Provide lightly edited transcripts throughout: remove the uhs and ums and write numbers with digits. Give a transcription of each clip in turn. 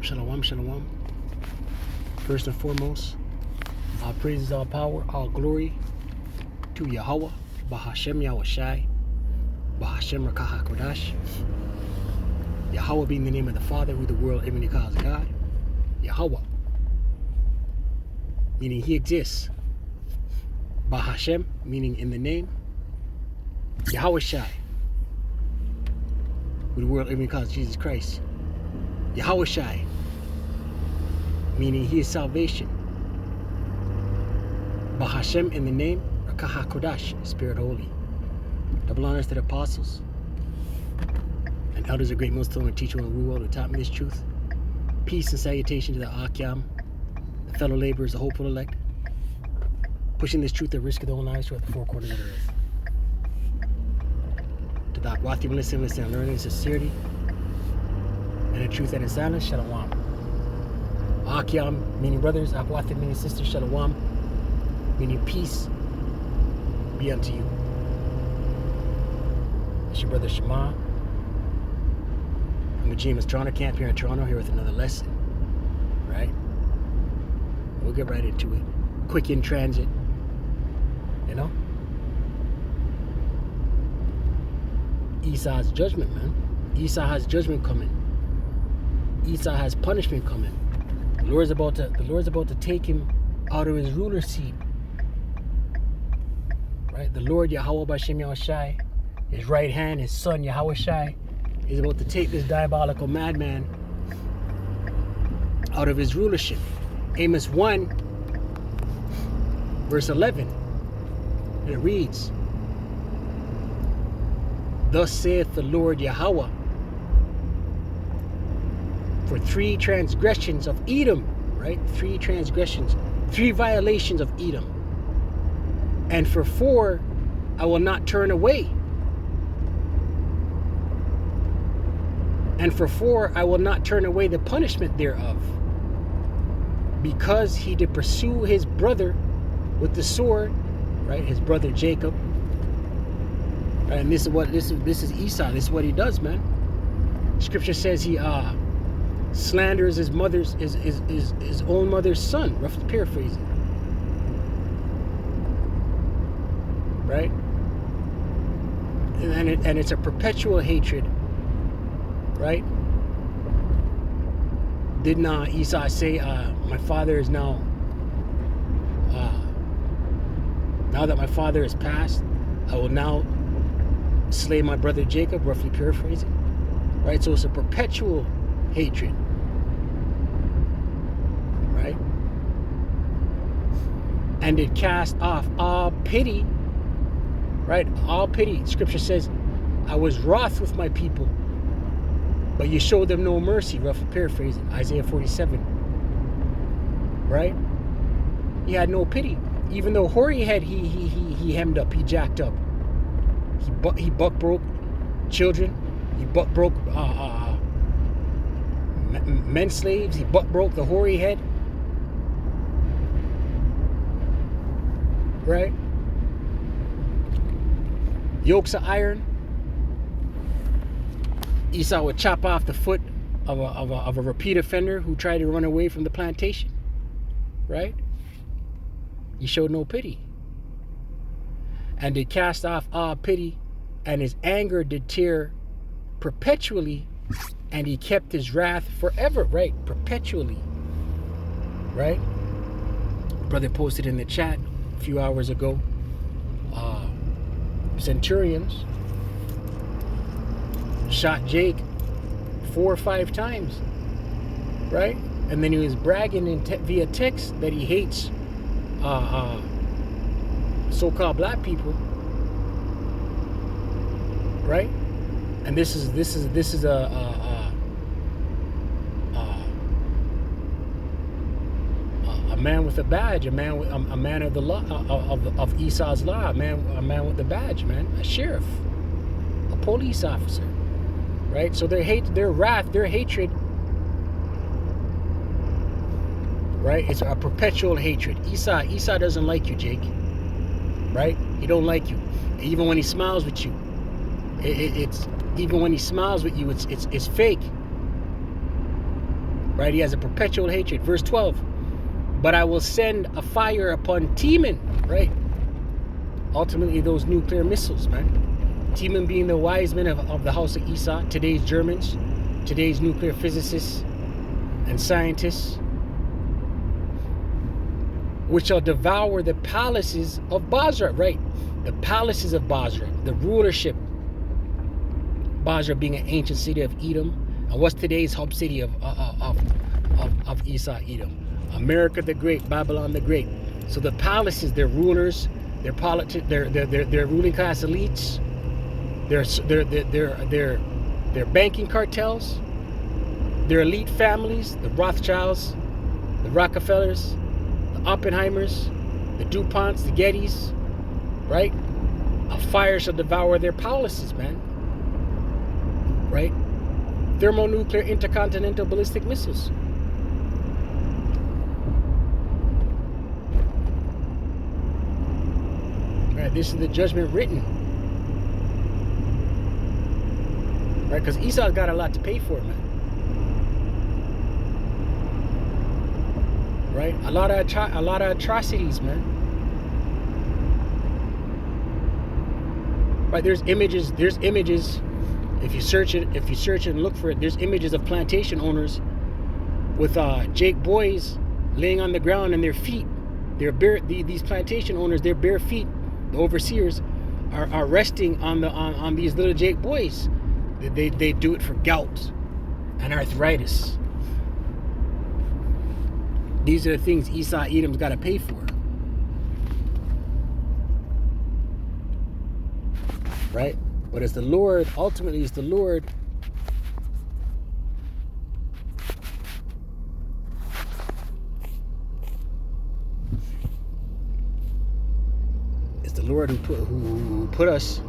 Shalom, shalom. First and foremost, all praises, all power, all glory to Yahweh, Bahashem Yahushai, Bahashem Rakah Kodash. Yahweh being the name of the Father, who the world evidently calls God. Yahweh, meaning He exists. Bahashem, meaning in the name. Yahushai, who the world evidently calls Jesus Christ. Yahushai, meaning He is salvation. Bahashem in the name, Rakah Kodash, Spirit Holy. Double honors to the apostles and elders of great millstone and teacher and rule who taught me this truth. Peace and salutation to the Akyam, the fellow laborers, the hopeful elect, pushing this truth at risk of their own lives throughout the four corners of the earth. To the Akwathim, listen, and learning in sincerity and the truth that is silence, Shalom. Akyam, meaning brothers, Akwathim, meaning sisters, Shalom, meaning peace be unto you. It's your brother Shema. I'm with James Toronto Camp here in Toronto, here with another lesson. Right? We'll get right into it. Quick in transit. You know? Esau's judgment, man. Esau has judgment coming. Esau has punishment coming. The Lord's about to take him out of his ruler seat. Right? The Lord Yahweh Bashem Yahushai, his right hand, his son Yahushai, is about to take this diabolical madman out of his rulership. Amos 1, verse 11. And it reads, "Thus saith the Lord Yahweh, for 3 transgressions of Edom," right? 3 transgressions, 3 violations of Edom. "And for 4, I will not turn away. And for 4, I will not turn away the punishment thereof. Because he did pursue his brother with the sword," right? His brother Jacob. And this is Esau. This is what he does, man. Scripture says he slanders his own mother's son, roughly paraphrasing. Right? And it's a perpetual hatred. Right? Did not Esau say, my father is now that my father is passed, I will now slay my brother Jacob, roughly paraphrasing. Right? So it's a perpetual hatred. Right? And it cast off all pity. Right? All pity. Scripture says, I was wroth with my people, but you showed them no mercy, roughly paraphrasing. Isaiah 47. Right? He had no pity. Even though hoary head, he hemmed up, he jacked up. He buck broke children. He buck broke men slaves. He buck broke the hoary head. Right? Yokes of iron. Esau would chop off the foot of a repeat offender who tried to run away from the plantation. Right? He showed no pity. And did cast off all pity, and his anger did tear perpetually, and he kept his wrath forever. Right? Perpetually. Right? Brother posted in the chat a few hours ago, centurions shot Jake 4 or 5 times, right? And then he was bragging via text that he hates so-called black people, right? And this is a man with a badge, a man of the law, of Esau's law, a man with the badge, man, a sheriff, a police officer. Right? So their wrath, their hatred, right? It's a perpetual hatred. Esau doesn't like you, Jake. Right? He don't like you. Even when he smiles with you, it's fake. Right? He has a perpetual hatred. Verse 12. But I will send a fire upon Teman, right? Ultimately, those nuclear missiles, man. Teman being the wise men of the house of Esau, today's Germans, today's nuclear physicists and scientists, which shall devour the palaces of Basra, right? The palaces of Basra, the rulership. Basra being an ancient city of Edom, and what's today's hub city of Esau, Edom? America the Great, Babylon the Great. So the palaces, their rulers, their ruling class elites, their banking cartels, their elite families, the Rothschilds, the Rockefellers, the Oppenheimers, the DuPonts, the Gettys, right? A fire shall devour their palaces, man. Right? Thermonuclear intercontinental ballistic missiles. Right, this is the judgment written. Right, because Esau's got a lot to pay for, man. Right? A lot of atrocities, man. Right, there's images. If you search it and look for it, there's images of plantation owners with Jake boys laying on the ground and their feet. They're bare. These plantation owners, their bare feet, the overseers, are resting on these little Jake boys. They do it for gout and arthritis. These are the things Esau Edom's got to pay for. Right? But it's the Lord, ultimately it's the Lord who put us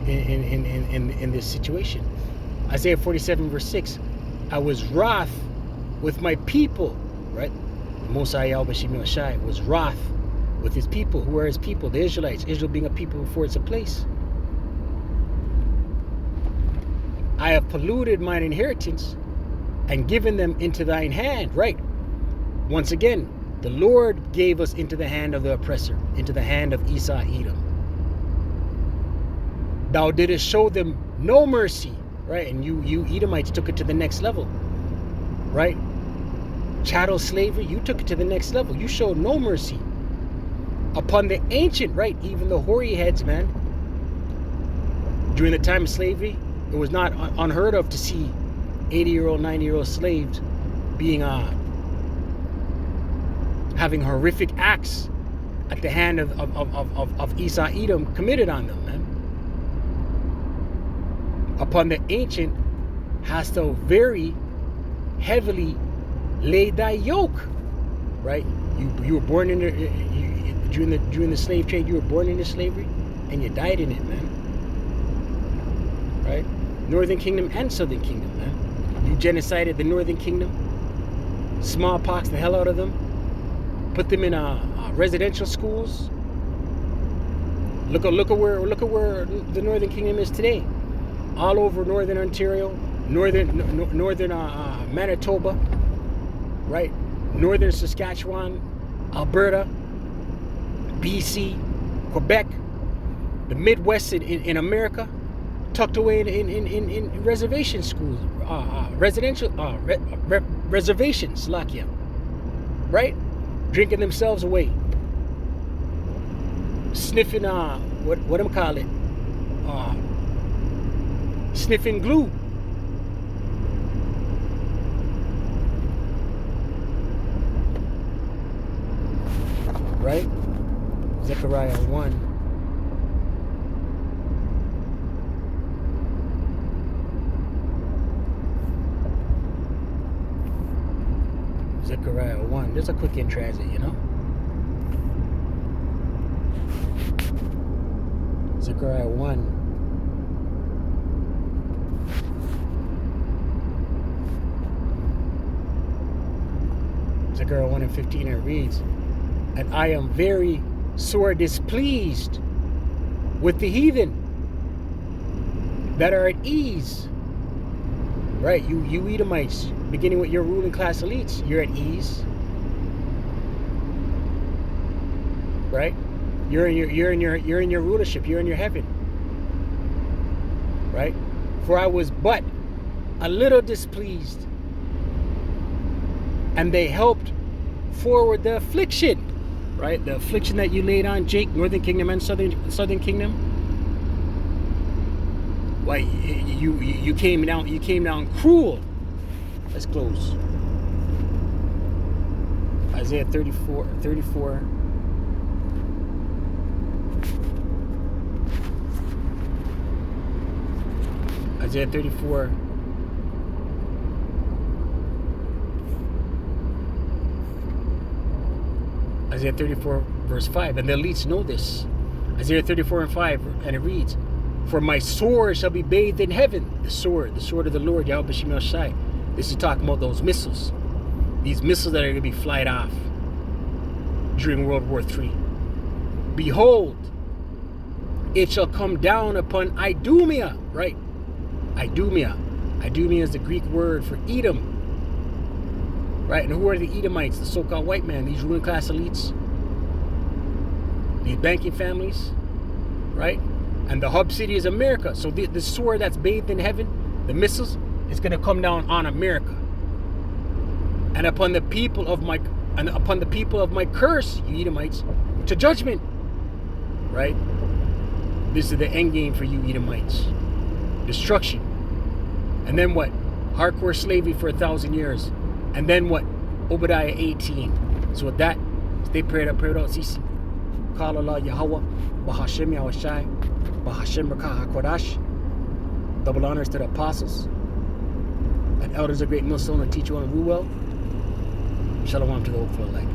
in this situation. Isaiah 47 verse 6. I was wroth with my people, right? Mosai al-Bashim al-Shai was wroth with his people. Who are his people? The Israelites. Israel being a people before it's a place. I have polluted mine inheritance and given them into thine hand. Right. Once again, the Lord gave us into the hand of the oppressor, into the hand of Esau Edom. Thou didst show them no mercy. Right. And you Edomites took it to the next level. Right. Chattel slavery, you took it to the next level. You showed no mercy upon the ancient, right? Even the hoary heads, man. During the time of slavery, it was not unheard of to see 80-year-old, 90-year-old slaves being having horrific acts at the hand of Esau Edom committed on them, man. Upon the ancient hast thou very heavily laid thy yoke, right? You were born in during the slave trade. You were born into slavery, and you died in it, man. Right? Northern Kingdom and Southern Kingdom, man. You genocided the Northern Kingdom, smallpox the hell out of them, put them in residential schools. Look at where the Northern Kingdom is today. All over Northern Ontario, northern Manitoba, right? Northern Saskatchewan, Alberta, BC, Quebec, the Midwest in America, tucked away in reservation schools, reservations, Lakia, right? Drinking themselves away, sniffing what do I call it? Sniffing glue. Right? Zechariah 1. Zechariah 1. There's a quick in transit, you know? Zechariah 1. Zechariah 1 and 15, it reads, and I am very sore displeased with the heathen that are at ease Right? You Edomites, beginning with your ruling class elites, you're at ease. Right? You're in your rulership. You're in your heaven. Right? For I was but a little displeased, and they helped forward the affliction. Right? The affliction that you laid on Jake, Northern Kingdom and Southern Kingdom. Why you came down cruel. Let's close. Isaiah 34. Isaiah 34. Isaiah 34 verse 5. And the elites know this. Isaiah 34 and 5, and it reads, "For my sword shall be bathed in heaven." The sword of the Lord, Yahweh B'Shem Shai. This is talking about those missiles. These missiles that are going to be flied off during World War III. "Behold, it shall come down upon Idumea." Right? Idumea. Idumea is the Greek word for Edom. Right? And who are the Edomites? The so-called white man. These ruling class elites. These banking families. Right? And the hub city is America. So the sword that's bathed in heaven, the missiles, is going to come down on America. And upon the people of my curse, you Edomites, to judgment. Right? This is the end game for you Edomites. Destruction. And then what? Hardcore slavery for 1,000 years. And then what? Obadiah 18. So with that, stay prayed up, Sisi. Call Allah Yahweh, Bahashem Yahushai, Bahashem Rakah HaKodash. Double honors to the apostles and elders of Great Millstone to teach you on the rule well. Shalom to the hopeful elect.